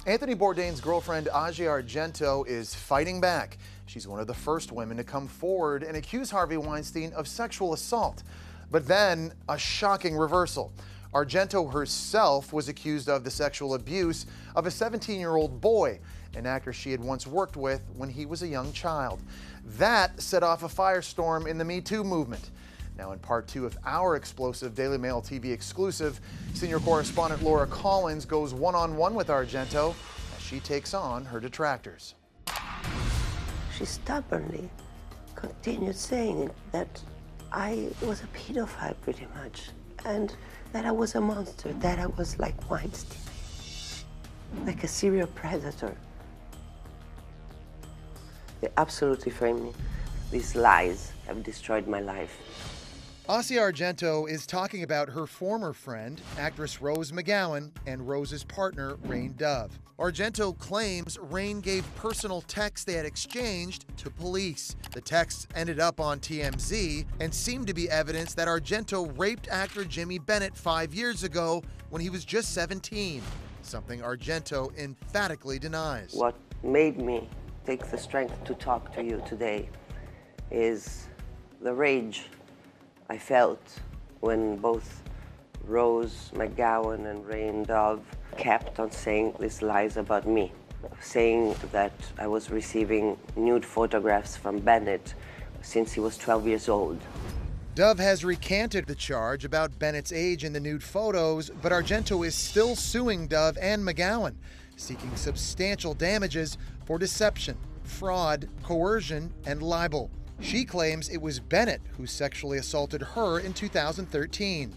Anthony Bourdain's girlfriend, Argento, is fighting back. She's one of the first women to come forward and accuse Harvey Weinstein of sexual assault. But then, a shocking reversal. Argento herself was accused of the sexual abuse of a 17-year-old boy, an actor she had once worked with when he was a young child. That set off a firestorm in the MeToo movement. Now, in part two of our explosive Daily Mail TV exclusive, senior correspondent Laura Collins goes one-on-one with Argento as she takes on her detractors. She stubbornly continued saying that I was a pedophile pretty much, and that I was a monster, that I was like Weinstein, like a serial predator. They absolutely framed me. These lies have destroyed my life. Argento is talking about her former friend, actress Rose McGowan, and Rose's partner, Rain Dove. Argento claims Rain gave personal texts they had exchanged to police. The texts ended up on TMZ and seemed to be evidence that Argento raped actor Jimmy Bennett 5 years ago when he was just 17, something Argento emphatically denies. What made me take the strength to talk to you today is the rage I felt when both Rose McGowan and Rain Dove kept on saying these lies about me, saying that I was receiving nude photographs from Bennett since he was 12 years old. Dove has recanted the charge about Bennett's age in the nude photos, but Argento is still suing Dove and McGowan, seeking substantial damages for deception, fraud, coercion, and libel. She claims it was Bennett who sexually assaulted her in 2013.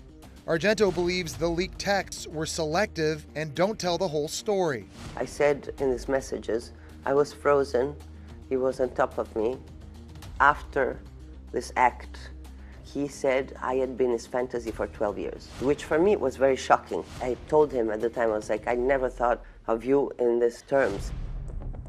Argento believes the leaked texts were selective and don't tell the whole story. I said in his messages, I was frozen, he was on top of me. After this act, he said I had been his fantasy for 12 years, which for me was very shocking. I told him at the time, I was like, I never thought of you in these terms.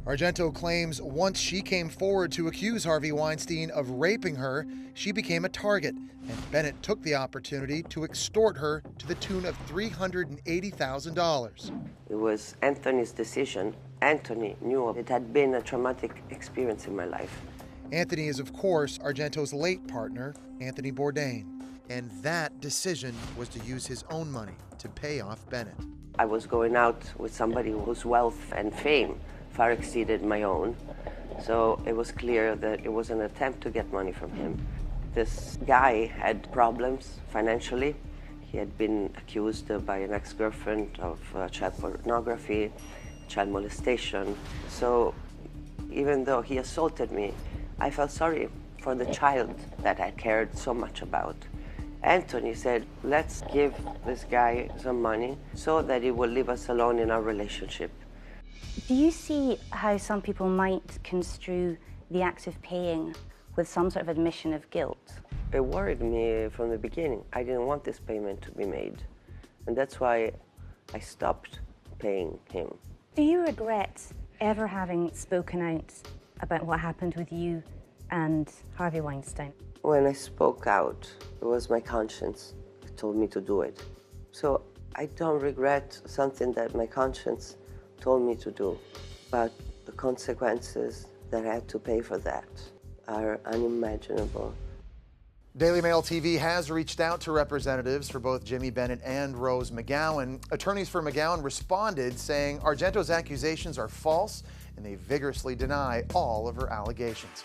Argento claims once she came forward to accuse Harvey Weinstein of raping her, she became a target, and Bennett took the opportunity to extort her to the tune of $380,000. It was Anthony's decision. Anthony knew it had been a traumatic experience in my life. Anthony is, of course, Argento's late partner, Anthony Bourdain, and that decision was to use his own money to pay off Bennett. I was going out with somebody whose wealth and fame far exceeded my own, so it was clear that it was an attempt to get money from him. This guy had problems financially. He had been accused by an ex-girlfriend of child pornography, child molestation. So even though he assaulted me, I felt sorry for the child that I cared so much about. Anthony said, let's give this guy some money so that he will leave us alone in our relationship. Do you see how some people might construe the act of paying with some sort of admission of guilt? It worried me from the beginning. I didn't want this payment to be made. And that's why I stopped paying him. Do you regret ever having spoken out about what happened with you and Harvey Weinstein? When I spoke out, it was my conscience that told me to do it. So I don't regret something that my conscience told me to do, but the consequences that I had to pay for that are unimaginable. Daily Mail TV has reached out to representatives for both Jimmy Bennett and Rose McGowan. Attorneys for McGowan responded saying Argento's accusations are false and they vigorously deny all of her allegations.